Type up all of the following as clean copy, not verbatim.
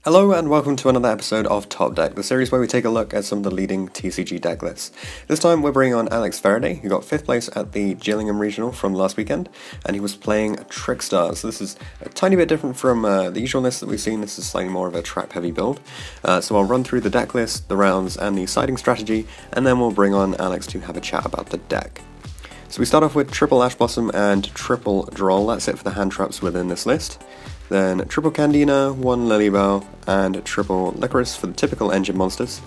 Hello and welcome to another episode of Top Deck, the series where we take a look at some of the leading TCG deck lists. This time we're bringing on Alex Feraday, who got 5th place at the Gillingham Regional from last weekend, and he was playing Trickstar. So this is a tiny bit different from the usual list that we've seen. This is slightly more of a trap-heavy build. So I'll run through the deck list, the rounds, and the siding strategy, and then we'll bring on Alex to have a chat about the deck. So we start off with triple Ash Blossom and triple Droll. That's it for the hand traps within this list. Then triple Candina, one Lilybell, and triple Licorice for the typical engine monsters.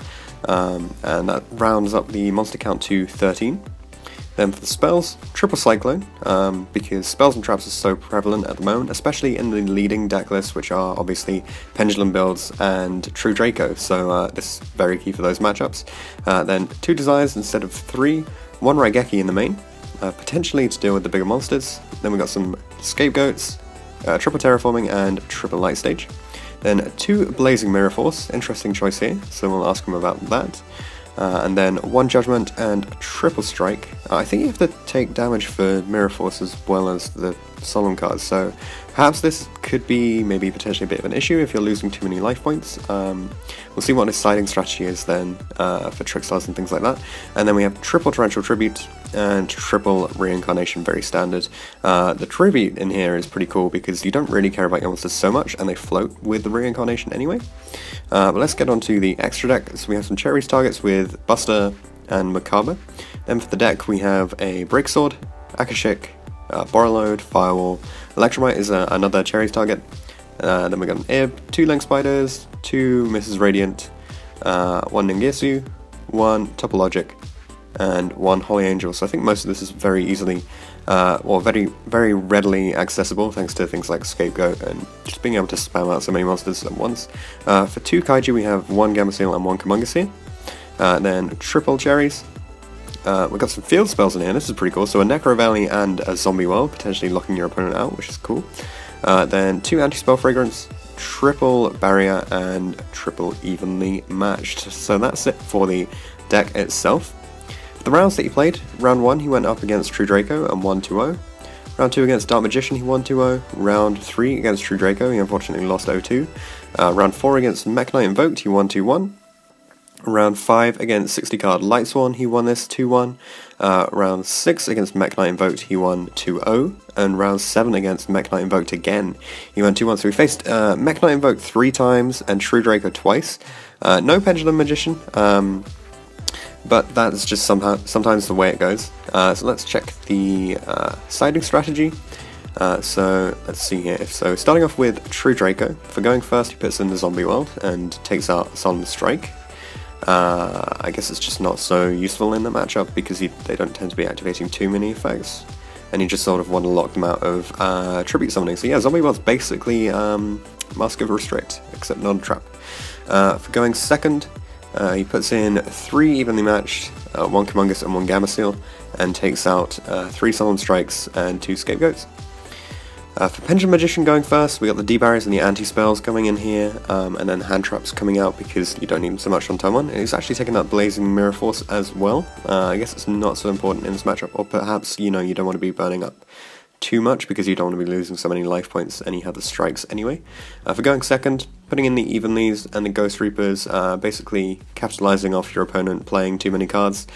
And that rounds up the monster count to 13. Then for the spells, triple Cyclone, because spells and traps are so prevalent at the moment, especially in the leading deck lists, which are obviously Pendulum builds and True Draco, so this is very key for those matchups. Then 2 Desires instead of 3, 1 Raigeki in the main, potentially to deal with the bigger monsters. Then we got some Scapegoats, triple Terraforming and triple Light Stage. Then 2 Blazing Mirror Force, interesting choice here, so we'll ask him about that. And then 1 Judgment and triple Strike. I think you have to take damage for Mirror Force as well as the Solemn cards, so perhaps this could be maybe potentially a bit of an issue if you're losing too many life points. We'll see what his siding strategy is then for Trickstars and things like that. And then we have triple Torrential Tribute and triple Reincarnation, very standard. The Tribute in here is pretty cool because you don't really care about your monsters so much and they float with the Reincarnation anyway. But let's get on to the extra deck. So we have some Cherries targets with Buster and Macabre. Then for the deck we have a Breaksword, Akashic, Borreload, Firewall, Electromite is another Cherries target. Then we got an Ib, 2 Link Spiders, 2 Mrs. Radiant, 1 Ningirsu, 1 Topologic, and 1 Holy Angel. So I think most of this is very easily, very readily accessible thanks to things like Scapegoat and just being able to spam out so many monsters at once. For 2 Kaiju we have 1 Gamma and 1 Kumungus here. Then triple Cherries. We've got some field spells in here, this is pretty cool. So a Necro Valley and a Zombie World, potentially locking your opponent out, which is cool. Then 2 Anti-Spell Fragrance, triple Barrier, and triple Evenly Matched. So that's it for the deck itself. For the rounds that he played, round 1 he went up against True Draco and won 2-0. Round 2 against Dark Magician he won 2-0. Round 3 against True Draco he unfortunately lost 0-2. Round 4 against Mech Knight Invoked he won 2-1. Round 5 against 60 card Lightsworn, he won this 2-1. Round 6 against Mech Knight Invoked, he won 2-0. And round 7 against Mech Knight Invoked again, he won 2-1. So we faced Mech Knight Invoked 3 times and True Draco twice. No Pendulum Magician, but that's just sometimes the way it goes. So let's check the siding strategy. So let's see here. So starting off with True Draco, for going first he puts in the Zombie World and takes out Solemn Strike. I guess it's just not so useful in the matchup because they don't tend to be activating too many effects, and you just sort of want to lock them out of tribute summoning. So yeah, Zombie World's basically Mask of Restrict, except non-trap. For going second, he puts in 3 evenly matched, 1 Kumungus and 1 Gamma and takes out 3 Solemn Strikes and 2 Scapegoats. For Pendulum Magician going first, we got the D-Barriers and the Anti-Spells coming in here, and then Hand Traps coming out because you don't need them so much on turn 1. And he's actually taking out Blazing Mirror Force as well. I guess it's not so important in this matchup, or perhaps, you don't want to be burning up too much because you don't want to be losing so many life points and you have the strikes anyway. For going second, putting in the Evenlies and the Ghost Reapers, basically capitalizing off your opponent playing too many cards.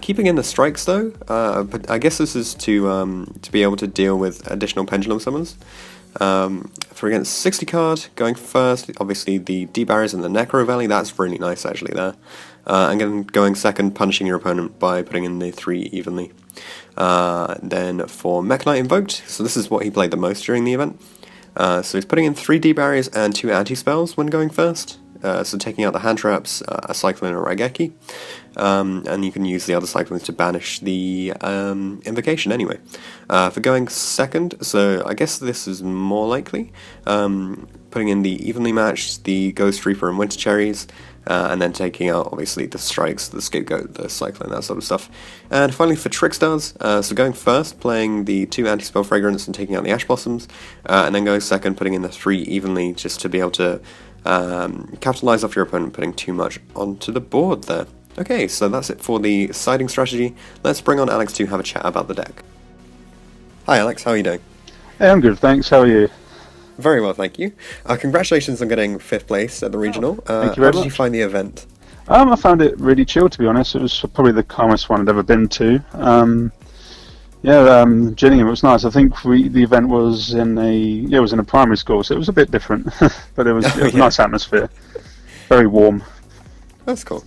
Keeping in the strikes though, but I guess this is to be able to deal with additional Pendulum summons. For against 60 card, going first, obviously the D-Barriers and the Necro Valley, that's really nice actually there. And then going second, punishing your opponent by putting in the 3 evenly. Then for Mech Knight Invoked, so this is what he played the most during the event. So he's putting in 3 D-Barriers and 2 Anti-Spells when going first. So taking out the Hand Traps, a Cyclone or Raigeki. And you can use the other Cyclones to banish the Invocation anyway. For going second, so I guess this is more likely, putting in the evenly matched, the Ghost Reaper and Winter Cherries, and then taking out obviously the Strikes, the Scapegoat, the Cyclone, that sort of stuff. And finally for Trickstars, so going first, playing the 2 Anti-Spell Fragrance and taking out the Ash Blossoms, and then going second, putting in the 3 evenly just to be able to capitalize off your opponent putting too much onto the board there. Okay, so that's it for the siding strategy. Let's bring on Alex to have a chat about the deck. Hi Alex, how are you doing? Hey, I'm good, thanks. How are you? Very well, thank you. Congratulations on getting 5th place at the regional. Thank you very How did you much. find the event? I found it really chill, to be honest. It was probably the calmest one I'd ever been to. Gillingham, it was nice. I think the event was it was in a primary school, so it was a bit different, but it was a nice atmosphere, very warm. That's cool.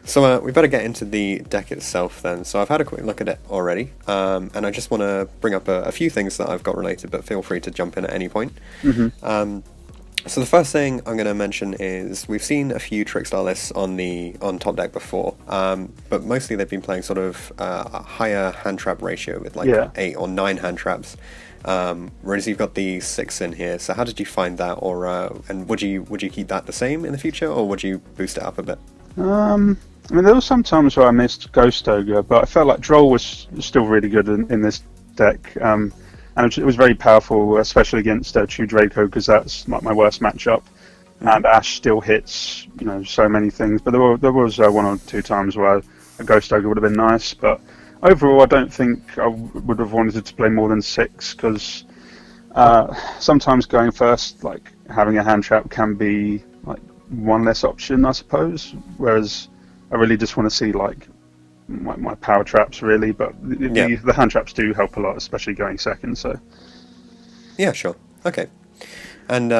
So we better get into the deck itself then. So I've had a quick look at it already, and I just want to bring up a few things that I've got related, but feel free to jump in at any point. So the first thing I'm going to mention is we've seen a few Trickstar lists on Top Deck before, but mostly they've been playing sort of a higher hand trap ratio with 8 or 9 hand traps, whereas you've got the 6 in here. So how did you find that, and would you keep that the same in the future, or would you boost it up a bit? I mean, there were some times where I missed Ghost Ogre, but I felt like Droll was still really good in this deck. And it was very powerful, especially against True Draco, because that's like my worst matchup. And Ash still hits, so many things. But there was 1 or 2 times where a Ghost Ogre would have been nice. But overall, I don't think I would have wanted to play more than 6, because sometimes going first, like having a hand trap, can be like one less option, I suppose. Whereas I really just want to see like my power traps, really, but the hand traps do help a lot, especially going second. So yeah, sure, okay. And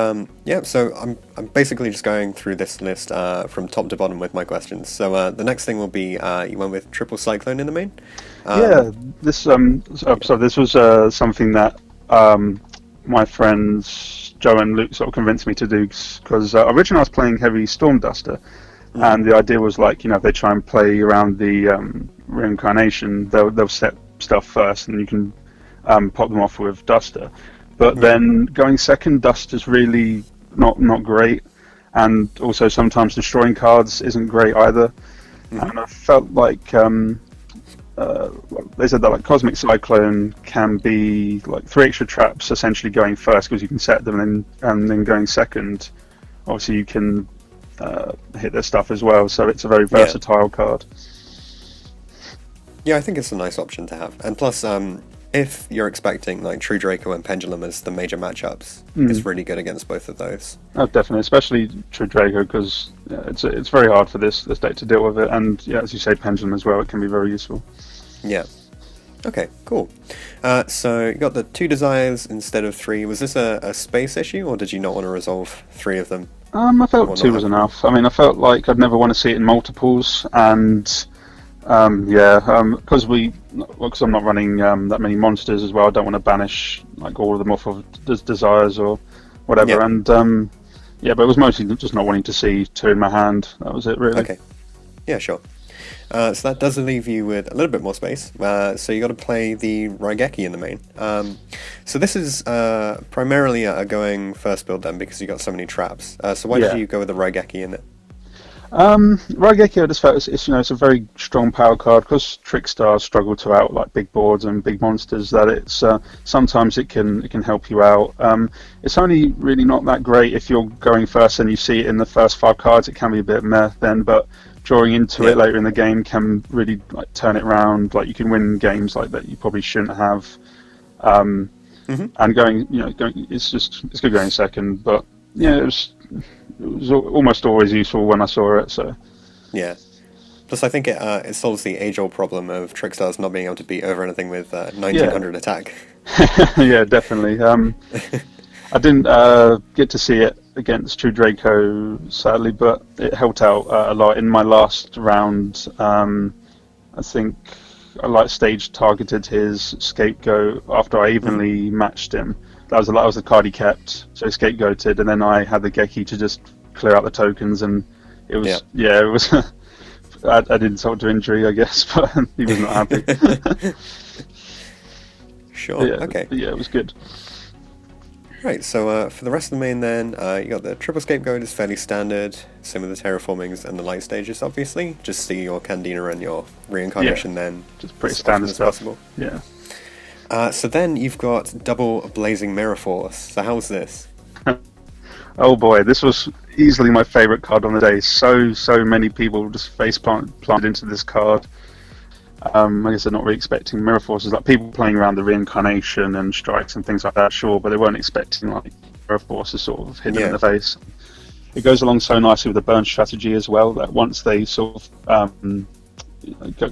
so I'm basically just going through this list from top to bottom with my questions. So the next thing will be you went with triple cyclone in the main. This was something that my friends Joe and Luke sort of convinced me to do, because originally I was playing heavy Storm Duster. And the idea was like, if they try and play around the reincarnation, they'll set stuff first, and you can pop them off with Duster. But then going second, Duster's really not great, and also sometimes destroying cards isn't great either. And I felt like they said that like Cosmic Cyclone can be like 3 extra traps essentially going first, because you can set them, and then going second, obviously you can hit their stuff as well, so it's a very versatile card. Yeah, I think it's a nice option to have, and plus if you're expecting like True Draco and Pendulum as the major matchups, it's really good against both of those. Oh, definitely, especially True Draco, because it's very hard for this deck to deal with it, and as you say, Pendulum as well, it can be very useful. Yeah. Okay, cool. So you got the 2 desires instead of 3. Was this a space issue, or did you not want to resolve 3 of them? I felt 2 was enough. I mean, I felt like I'd never want to see it in multiples, and because I'm not running that many monsters as well, I don't want to banish like all of them off of desires or whatever. And but it was mostly just not wanting to see 2 in my hand. That was it, really. Okay. Yeah, sure. So that does leave you with a little bit more space. So you got to play the Raigeki in the main. So this is primarily a going first build then, because you got so many traps. So why did you go with the Raigeki in it? Raigeki, I just felt it's a very strong power card, because Trickstar struggle to out like big boards and big monsters, that it's sometimes it can help you out. It's only really not that great if you're going first and you see it in the first 5 cards. It can be a bit meh then, but drawing into it later in the game can really like turn it around. Like you can win games like that you probably shouldn't have. And going, it's good going second, but it was almost always useful when I saw it. So yeah. Plus, I think it solves the age-old problem of Trickstars not being able to beat over anything with 1900 attack. Yeah, definitely. I didn't get to see it against True Draco, sadly, but it helped out a lot in my last round. I think I stage targeted his Scapegoat after I evenly matched him. That was the card he kept, so he scapegoated, and then I had the Geki to just clear out the tokens, and it was it was. I did insult to injury, I guess, but he was not happy. Sure. Okay. Yeah, it was good. Right, so for the rest of the main then, you got the triple scapegoat is fairly standard, same with the terraformings and the light stages, obviously. Just see your Candina and your reincarnation then. Just pretty standard stuff. Possible. Yeah. So then you've got double Blazing Mirror Force. So how's this? Oh boy, this was easily my favourite card on the day. So many people just face planted into this card. I guess they're not really expecting Mirror Forces, like people playing around the reincarnation and strikes and things like that, sure, but they weren't expecting like Force is sort of hitting them in the face. It goes along so nicely with the burn strategy as well, that once they sort of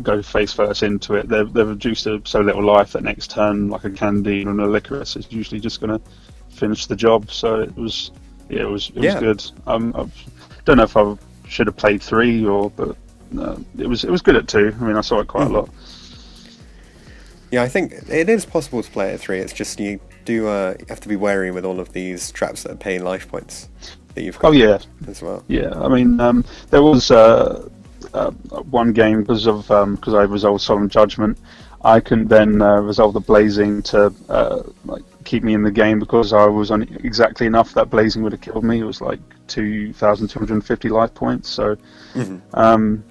go face first into it, they've reduced to so little life that next turn, like a Candy and a Licorice, is usually just going to finish the job. So it was good. I don't know if I should have played 3 but it was good at 2. I mean, I saw it quite a lot. Yeah, I think it is possible to play at 3. It's just you do have to be wary with all of these traps that pay life points that you've got as well. Yeah, I mean, there was one game because I resolved Solemn Judgment. I can then resolve the Blazing to keep me in the game, because I was on exactly enough that Blazing would have killed me. It was like 2,250 life points. So,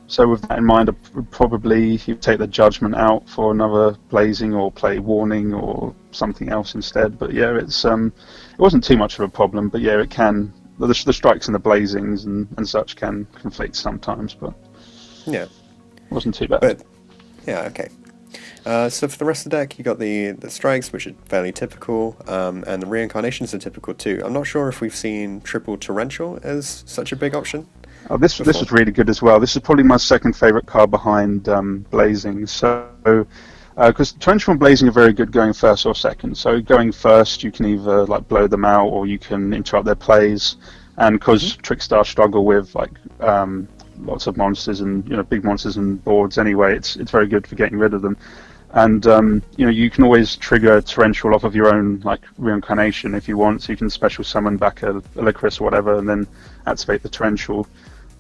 so with that in mind, I would probably take the Judgment out for another Blazing, or play Warning or something else instead. But yeah, it wasn't too much of a problem. But yeah, it can. The strikes and the Blazings and such can conflict sometimes, but it wasn't too bad. But yeah, okay. So for the rest of the deck, you got the strikes, which are fairly typical, and the reincarnations are typical too. I'm not sure if we've seen triple torrential as such a big option. Oh, this was really good as well. This is probably my second favourite card behind Blazing. So, because torrential and Blazing are very good going first or second. So going first, you can either blow them out, or you can interrupt their plays. And because Trickstar struggle with lots of monsters and big monsters and boards anyway, it's very good for getting rid of them. And you can always trigger torrential off of your own reincarnation if you want. So you can special summon back a Licorice or whatever, and then activate the torrential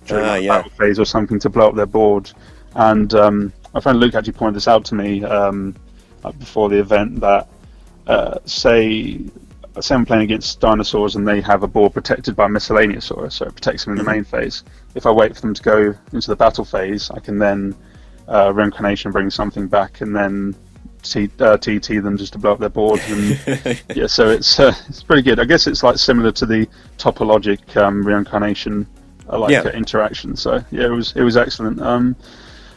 during the battle phase or something to blow up their board. And my friend Luke actually pointed this out to me before the event, that say I'm playing against dinosaurs and they have a board protected by Miscellaneousaurus, so it protects them in the main phase. If I wait for them to go into the battle phase, I can then reincarnation bring something back, and then TT them just to blow up their boards. And so it's pretty good. I guess it's similar to the topologic reincarnation interaction. So yeah, it was excellent.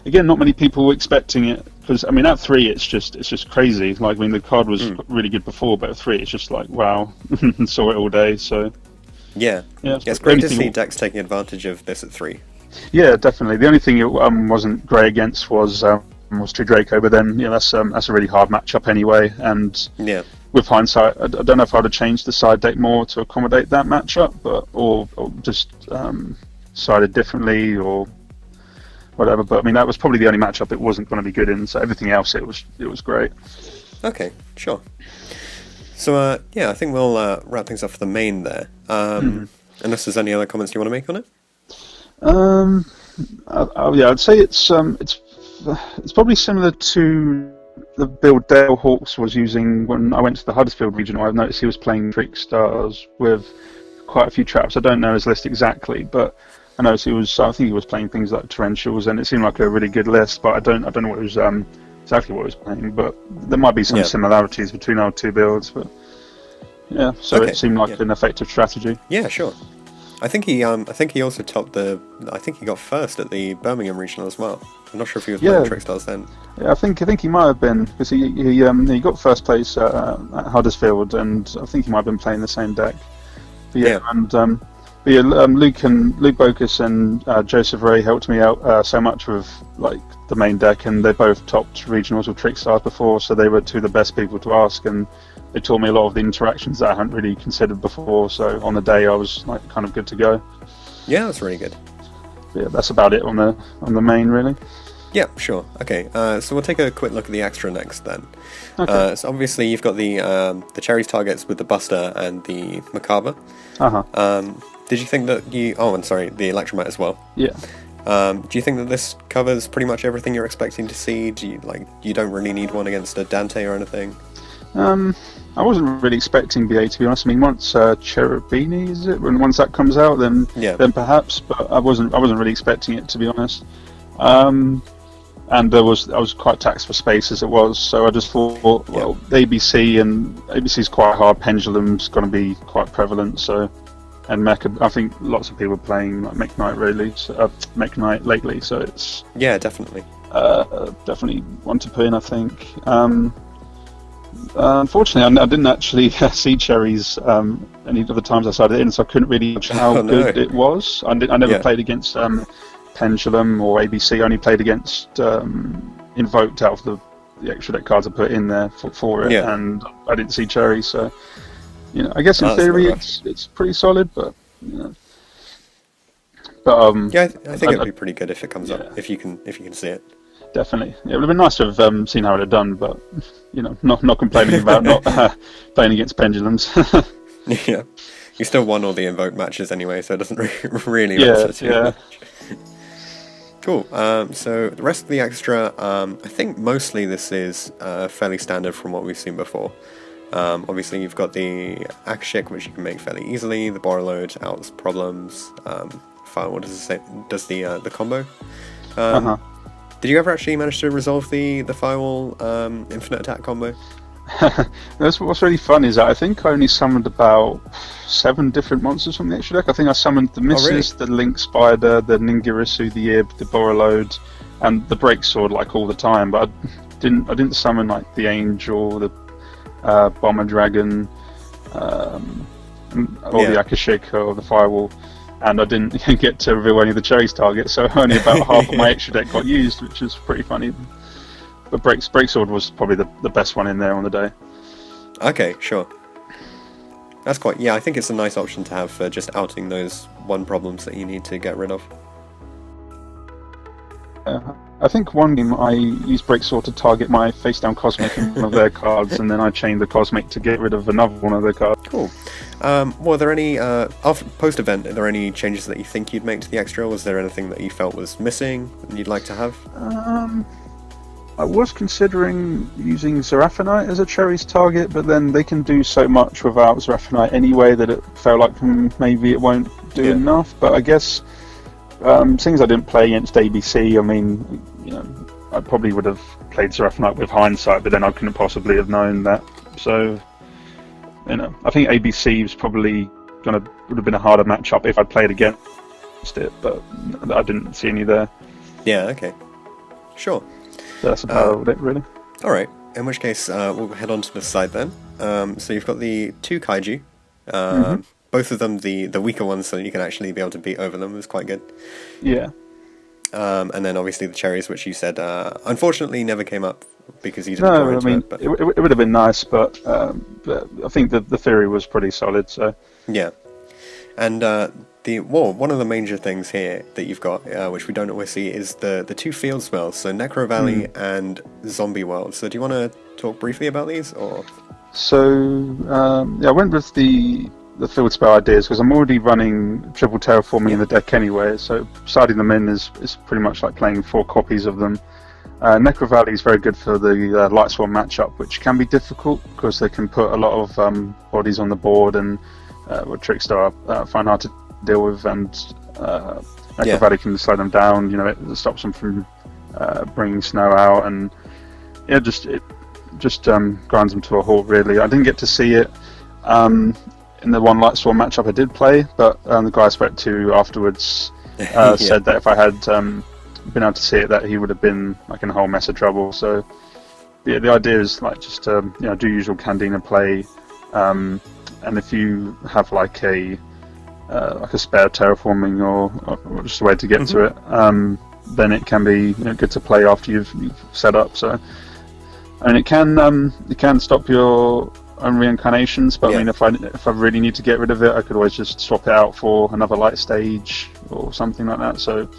Again, not many people were expecting it, because I mean at 3 it's just crazy. The card was really good before, but at 3 it's just wow. Saw it all day. So yeah, it's great to see decks taking advantage of this at 3. Yeah, definitely. The only thing it wasn't great against was True Draco, but then that's a really hard matchup anyway. And with hindsight, I don't know if I'd have changed the side deck more to accommodate that matchup, or just sided differently or whatever. But I mean, that was probably the only matchup it wasn't going to be good in. So everything else, it was great. Okay, sure. So I think we'll wrap things up for the main there. Unless there's any other comments you want to make on it. I'd say it's probably similar to the build Dale Hawkes was using when I went to the Huddersfield regional. I've noticed he was playing Trickstars with quite a few traps. I don't know his list exactly, but I noticed I think he was playing things like torrentials, and it seemed like a really good list. But I don't know what it was exactly what he was playing. But there might be some similarities between our two builds. But yeah, so it seemed like an effective strategy. Yeah, sure. I think he also topped I think he got first at the Birmingham regional as well. I'm not sure if he was playing Trickstars then. Yeah, I think he might have been, because he got first place at Huddersfield, and I think he might have been playing the same deck. But Luke Bocus and Joseph Ray helped me out so much with the main deck, and they both topped regionals with Trickstars before, so they were two of the best people to ask, and they taught me a lot of the interactions that I hadn't really considered before. So on the day, I was kind of good to go. Yeah, that's really good. But yeah, that's about it on the main, really. Yeah, sure. Okay, so we'll take a quick look at the extra next then. Okay. So obviously you've got the Cherries targets with the Buster and the Macabre. Did you think that the Electromite as well? Yeah. Do you think that this covers pretty much everything you're expecting to see? Do you don't really need one against a Dante or anything? I wasn't really expecting BA, to be honest. I mean, once Cherubini, is it? Once that comes out, then perhaps. But I wasn't really expecting it, to be honest. And I was quite taxed for space as it was, so I just thought, ABC, and ABC's quite hard. Pendulum's going to be quite prevalent, so. And Mecha, I think lots of people are playing Mech Knight Mech Knight lately, so it's definitely definitely one to put in, I think. Unfortunately, I didn't actually see cherries any of the times I sided in, so I couldn't really judge how good it was. I never played against Pendulum or ABC. I only played against Invoked out of the extra deck cards I put in there for it, and I didn't see cherries. So, I guess in theory it's pretty solid, but I think it'd be pretty good if it comes up, if you can see it. Definitely, it would have been nice to have seen how it had done, but not complaining about not playing against pendulums. Yeah, you still won all the Invoke matches anyway, so it doesn't really matter too much. Cool. So the rest of the extra, I think mostly this is fairly standard from what we've seen before. Obviously, you've got the Akashik, which you can make fairly easily. The Borrowload, outs problems. Fire, what does it say? Does the combo? Did you ever actually manage to resolve the Firewall infinite attack combo? What's really fun is that I think I only summoned about 7 different monsters from the extra deck. I think I summoned the Missus, the Link Spider, the Ningirasu, the Ib, the Borrowload, and the Breaksword like all the time. But I didn't summon like the Angel, the Bomber Dragon, or the Akashik or the Firewall. And I didn't get to reveal any of the cherries targets, so only about half of my extra deck got used, which is pretty funny. But Breaksword was probably the best one in there on the day. Okay, sure. That's quite... Yeah, I think it's a nice option to have for just outing those one problems that you need to get rid of. I think one game I used Breaksword to target my face-down Cosmic in one of their cards, and then I chained the Cosmic to get rid of another one of their cards. Cool. Were there any, post-event, are there any changes that you think you'd make to the extra? Was there anything that you felt was missing and you'd like to have? I was considering using Seraphinite as a cherries target, but then they can do so much without Seraphinite anyway that it felt like maybe it won't do enough. But I guess, since I didn't play against ABC, I mean, I probably would have played Seraphinite with hindsight, but then I couldn't possibly have known that. So, I think ABC was probably would have been a harder matchup if I'd played against it, but I didn't see any there. Yeah, okay. Sure. So that's about it, really. Alright, in which case, we'll head on to the side then. So you've got the 2 Kaiju. Both of them, the weaker ones, so you can actually be able to beat over them, is quite good. Yeah. And then obviously the cherries, which you said, unfortunately never came up because you didn't go into it. But... it would have been nice, but I think the theory was pretty solid, so... Yeah. And one of the major things here that you've got, which we don't always see, is the 2 field spells, so Necro Valley and Zombie World. So do you want to talk briefly about these, or...? So, I went with the field spell ideas because I'm already running triple terraforming in the deck anyway, so siding them in is pretty much like playing 4 copies of them. Necro Valley is very good for the Light Swarm matchup, which can be difficult because they can put a lot of bodies on the board, and what Trickstar find hard to deal with, and Necro Valley can slow them down. It stops them from bringing snow out, and it just grinds them to a halt, really. I didn't get to see it in the one Light Swarm matchup I did play, but the guy I spoke to afterwards said that if I had been able to see it, that he would have been like in a whole mess of trouble. So yeah, the idea is like just to do usual Candina play, and if you have like a spare terraforming or just a way to get to it, then it can be good to play after you've set up. So, and it can stop your own reincarnations, but I mean, if I really need to get rid of it, I could always just swap it out for another light stage or something like that. So,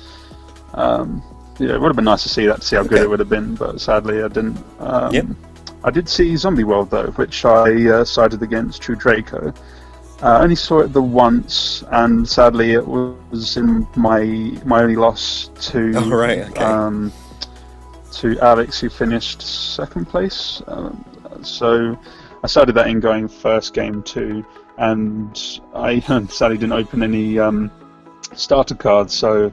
it would have been nice to see that, to see how good it would have been, but sadly I didn't. I did see Zombie World though, which I sided against True Draco. I only saw it the once, and sadly it was in my only loss to to Alex, who finished 2nd place. So I started that in going first game too, and I sadly didn't open any starter cards, so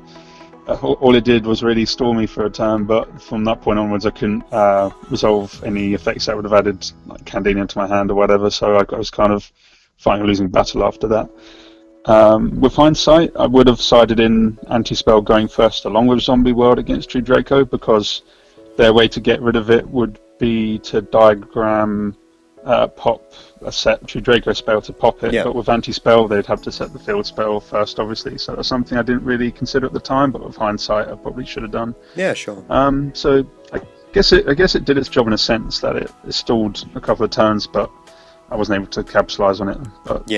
all it did was really stall me for a turn, but from that point onwards I couldn't resolve any effects that would have added like Candina into my hand or whatever, so I was kind of fighting a losing battle after that. With hindsight, I would have sided in Anti-Spell going first along with Zombie World against True Draco, because their way to get rid of it would be to diagram pop a set True Draco spell to pop it, but with anti-spell they'd have to set the field spell first, obviously, so that's something I didn't really consider at the time, but with hindsight I probably should have done. Yeah, sure. So I guess it did its job in a sense that it stalled a couple of turns, but I wasn't able to capitalize on it. But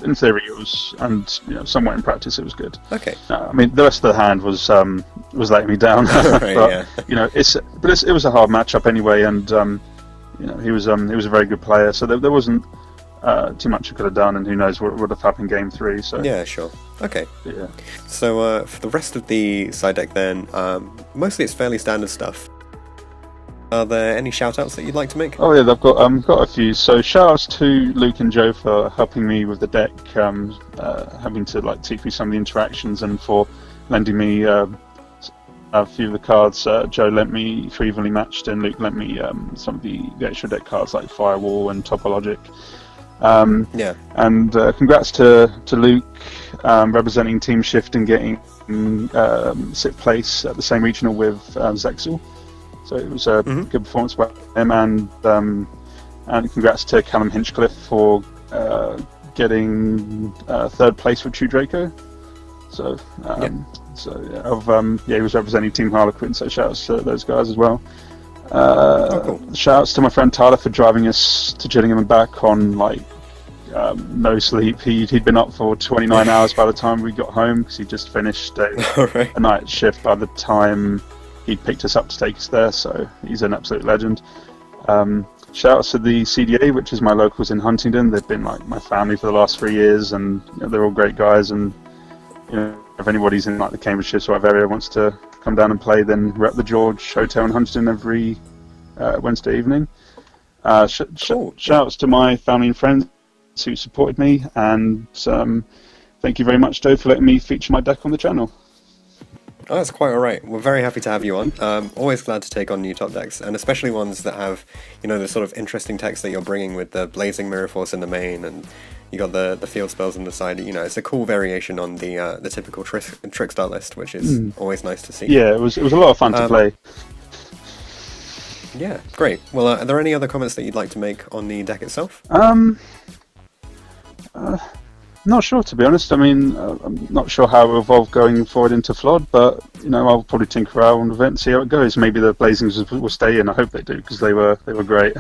in theory it was, and somewhat in practice it was good. Okay. I mean, the rest of the hand was letting me down. Right, but it was a hard matchup anyway, and he was a very good player, so there wasn't too much I could have done, and who knows what would have happened game 3. So yeah, sure. Okay. Yeah. So for the rest of the side deck then, mostly it's fairly standard stuff. Are there any shout-outs that you'd like to make? Oh yeah, I've got a few. So shout-outs to Luke and Joe for helping me with the deck, having to teach me some of the interactions, and for lending me a few of the cards. Joe lent me 3 evenly matched, and Luke lent me some of the extra deck cards like Firewall and Topologic. And congrats to Luke representing Team Shift and getting 6th place at the same regional with Zexel. So it was a good performance by him, and congrats to Callum Hinchcliffe for getting 3rd place with True Draco. So he was representing Team Harlequin. So shouts to those guys as well. Cool. Shouts to my friend Tyler for driving us to Gillingham and back on no sleep. He'd been up for 29 hours by the time we got home, because he just finished a night shift by the time he picked us up to take us there, so he's an absolute legend. Shout out to the CDA, which is my locals in Huntingdon. They've been my family for the last 3 years, and they're all great guys, and if anybody's in the Cambridgeshire sort of area wants to come down and play, then we're at the George Hotel in Huntingdon every Wednesday evening. Shout outs to my family and friends who supported me, and thank you very much, Joe, for letting me feature my deck on the channel. Oh, that's quite alright. We're very happy to have you on. Always glad to take on new top decks, and especially ones that have, the sort of interesting text that you're bringing with the Blazing Mirror Force in the main, and you got the field spells on the side. It's a cool variation on the typical Trickstar list, which is always nice to see. Yeah, it was a lot of fun to play. Yeah, great. Well, are there any other comments that you'd like to make on the deck itself? Not sure, to be honest. I mean, I'm not sure how it will evolve going forward into Flood, but I'll probably tinker around with it and see how it goes. Maybe the Blazings will stay in. I hope they do, because they were great.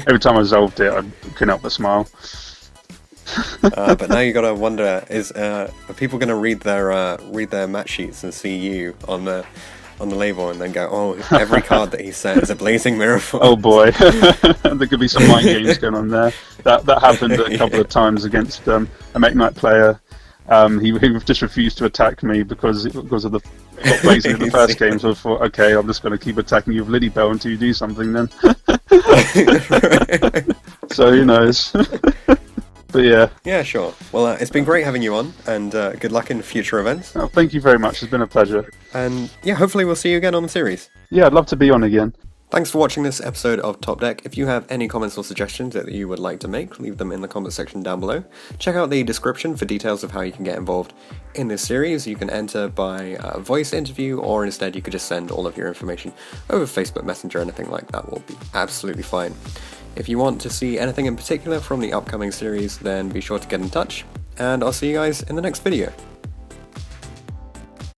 Every time I resolved it, I couldn't help but smile. But now you got to wonder: are people going to read their match sheets and see you on the label and then go, "Oh, every card that he set is a Blazing Mirror Force." Oh boy, there could be some mind games going on there. That happened a couple of times against a Mech Knight player. He just refused to attack me because of the got Blazing in the first game. So I thought, okay, I'm just going to keep attacking you with Liddy Bell until you do something then. So who knows? But yeah. Yeah, sure. Well, it's been great having you on, and good luck in future events. Oh, thank you very much. It's been a pleasure. And yeah, hopefully we'll see you again on the series. Yeah, I'd love to be on again. Thanks for watching this episode of Top Deck. If you have any comments or suggestions that you would like to make, leave them in the comment section down below. Check out the description for details of how you can get involved in this series. You can enter by voice interview, or instead you could just send all of your information over Facebook Messenger. Anything like that will be absolutely fine. If you want to see anything in particular from the upcoming series, then be sure to get in touch, and I'll see you guys in the next video.